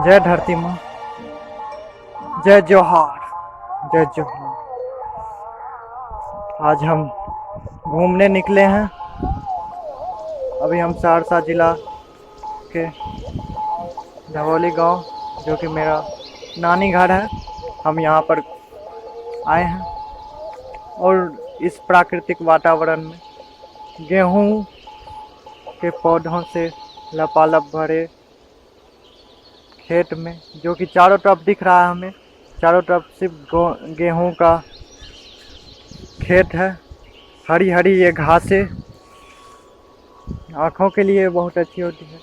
जय धरती माँ, जय जोहार, जय जोहार। आज हम घूमने निकले हैं। अभी हम सहरसा जिला के धवौली गांव, जो कि मेरा नानी घर है, हम यहाँ पर आए हैं। और इस प्राकृतिक वातावरण में गेहूं के पौधों से लबालब भरे खेत में, जो कि चारों तरफ दिख रहा है हमें, चारों तरफ सिर्फ गेहूं का खेत है। हरी हरी ये घासें आँखों के लिए बहुत अच्छी होती है,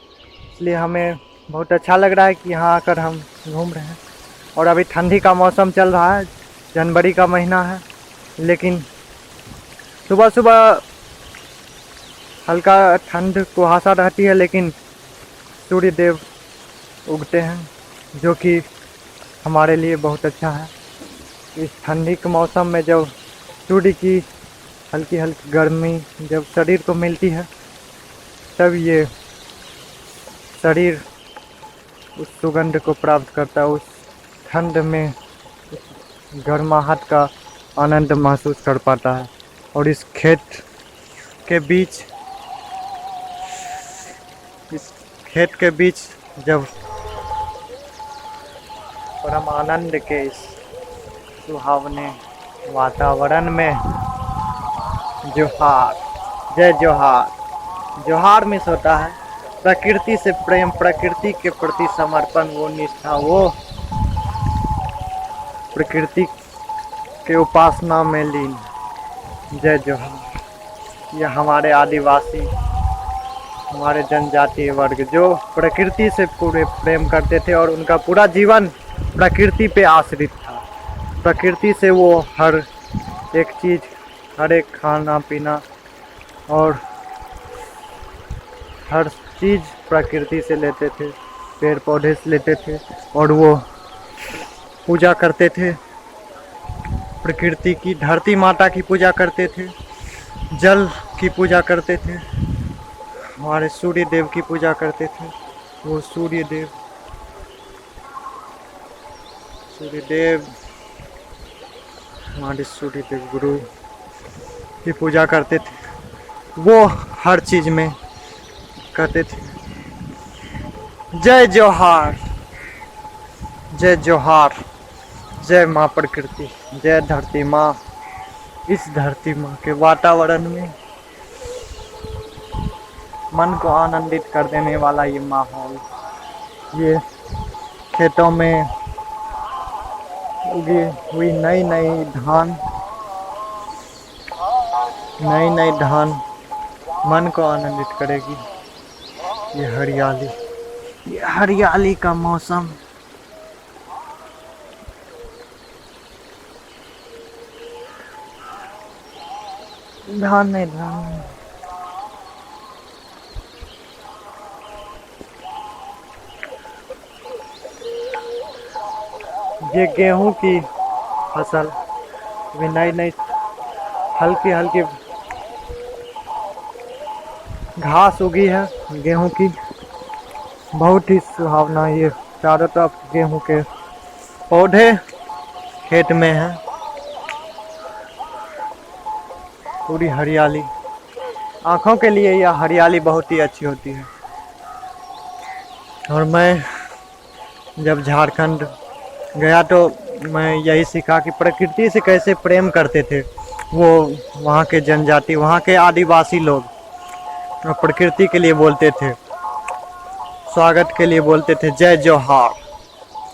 इसलिए हमें बहुत अच्छा लग रहा है कि यहाँ आकर हम घूम रहे हैं। और अभी ठंडी का मौसम चल रहा है, जनवरी का महीना है, लेकिन सुबह सुबह हल्का ठंड कुहासा रहती है, लेकिन सूर्य देव उगते हैं, जो कि हमारे लिए बहुत अच्छा है। इस ठंडी के मौसम में जब सूर्य की हल्की हल्की गर्मी जब शरीर को मिलती है, तब ये शरीर उस सुगंध को प्राप्त करता है, उस ठंड में गर्माहट का आनंद महसूस कर पाता है। और इस खेत के बीच जब परम आनंद के इस सुहावने वातावरण में जोहार, जय जोहार, जोहार मिस होता है। प्रकृति से प्रेम, प्रकृति के प्रति समर्पण, वो निष्ठा, वो प्रकृति के उपासना में लीन। जय जोहार। यह हमारे आदिवासी, हमारे जनजातीय वर्ग जो प्रकृति से पूरे प्रेम करते थे और उनका पूरा जीवन प्रकृति पे आश्रित था। प्रकृति से वो हर एक चीज़, हर एक खाना पीना और हर चीज़ प्रकृति से लेते थे, पेड़ पौधे से लेते थे, और वो पूजा करते थे प्रकृति की। धरती माता की पूजा करते थे, जल की पूजा करते थे, हमारे सूर्य देव की पूजा करते थे। वो सूर्य देव हमारे सूर्य देव गुरु की पूजा करते थे। वो हर चीज में करते थे जय जोहार, जय जोहार, जय माँ प्रकृति, जय धरती माँ। इस धरती माँ के वातावरण में मन को आनंदित कर देने वाला ये माहौल, ये खेतों में उगी हुई नई नई धान मन को आनंदित करेगी। ये हरियाली का मौसम, धान नहीं, ये गेहूं की फसल भी नई हल्की हल्की घास उगी है गेहूं की, बहुत ही सुहावना। ये चारों तरफ गेहूं के पौधे खेत में हैं, पूरी हरियाली। आँखों के लिए यह हरियाली बहुत ही अच्छी होती है। और मैं जब झारखंड गया तो मैं यही सीखा कि प्रकृति से कैसे प्रेम करते थे वो वहाँ के जनजाति, वहाँ के आदिवासी लोग। और प्रकृति के लिए बोलते थे, स्वागत के लिए बोलते थे जय जोहार,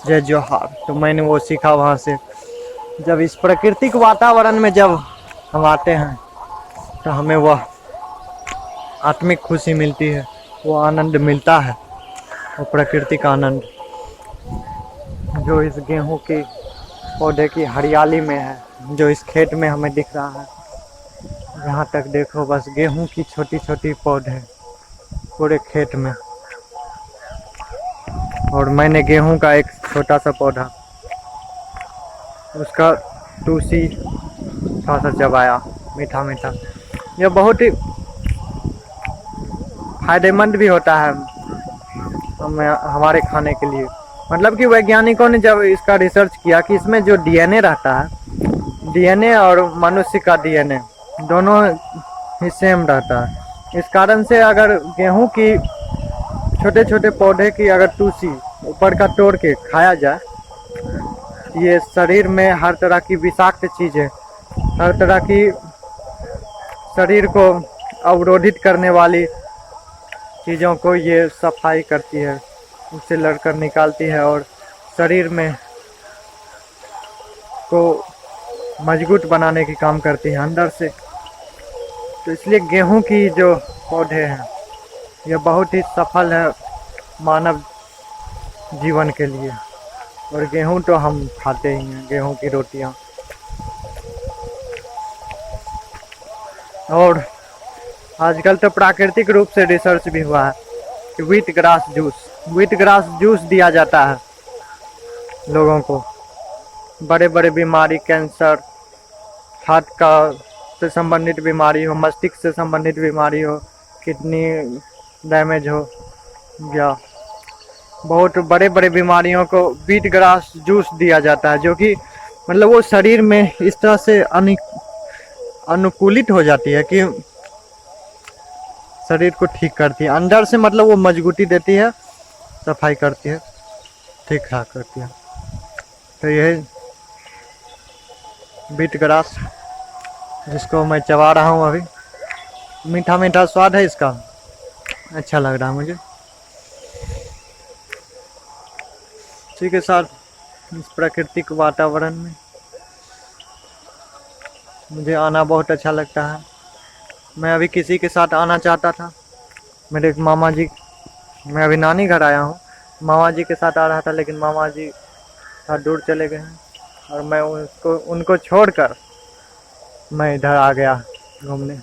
जय जोहार। तो मैंने वो सीखा वहाँ से। जब इस प्राकृतिक वातावरण में जब हम आते हैं तो हमें वह आत्मिक खुशी मिलती है, वो आनंद मिलता है, वो प्रकृति का आनंद जो इस गेहूं के पौधे की हरियाली में है, जो इस खेत में हमें दिख रहा है। यहाँ तक देखो, बस गेहूं की छोटी छोटी पौधे पूरे खेत में। और मैंने गेहूं का एक छोटा सा पौधा, उसका टूसी थोड़ा सा चबाया, मीठा मीठा। यह बहुत ही फायदेमंद भी होता है हमें, हमारे खाने के लिए। मतलब कि वैज्ञानिकों ने जब इसका रिसर्च किया कि इसमें जो डीएनए रहता है, डीएनए और मनुष्य का डीएनए दोनों ही सेम रहता है। इस कारण से अगर गेहूं की छोटे छोटे पौधे की अगर टूसी ऊपर का तोड़ के खाया जाए, ये शरीर में हर तरह की विषाक्त चीज़ें, हर तरह की शरीर को अवरोधित करने वाली चीज़ों को ये सफाई करती है, उससे लड़कर निकालती है और शरीर में को मजबूत बनाने की काम करती है अंदर से। तो इसलिए गेहूं की जो पौधे हैं ये बहुत ही सफल है मानव जीवन के लिए। और गेहूं तो हम खाते ही हैं, गेहूं की रोटियां। और आजकल तो प्राकृतिक रूप से रिसर्च भी हुआ है कि व्हीट ग्रास जूस दिया जाता है लोगों को। बड़े बड़े बीमारी, कैंसर, हार्ट का से संबंधित बीमारी हो, मस्तिष्क से संबंधित बीमारी हो, किडनी डैमेज हो, या बहुत बड़े बड़े बीमारियों को व्हीट ग्रास जूस दिया जाता है, जो कि मतलब वो शरीर में इस तरह से अनुकूलित हो जाती है कि शरीर को ठीक करती है अंदर से। मतलब वो मजबूती देती है, सफाई करती है, ठीक ठाक करती है। तो यह व्हीट ग्रास जिसको मैं चबा रहा हूँ अभी, मीठा मीठा स्वाद है इसका, अच्छा लग रहा है मुझे। इसी के साथ इस प्राकृतिक वातावरण में मुझे आना बहुत अच्छा लगता है। मैं अभी किसी के साथ आना चाहता था, मेरे एक मामा जी, मैं अभी नानी घर आया हूँ, मामा जी के साथ आ रहा था लेकिन मामा जी थोड़ा दूर चले गए हैं और मैं उनको छोड़कर मैं इधर आ गया घूमने।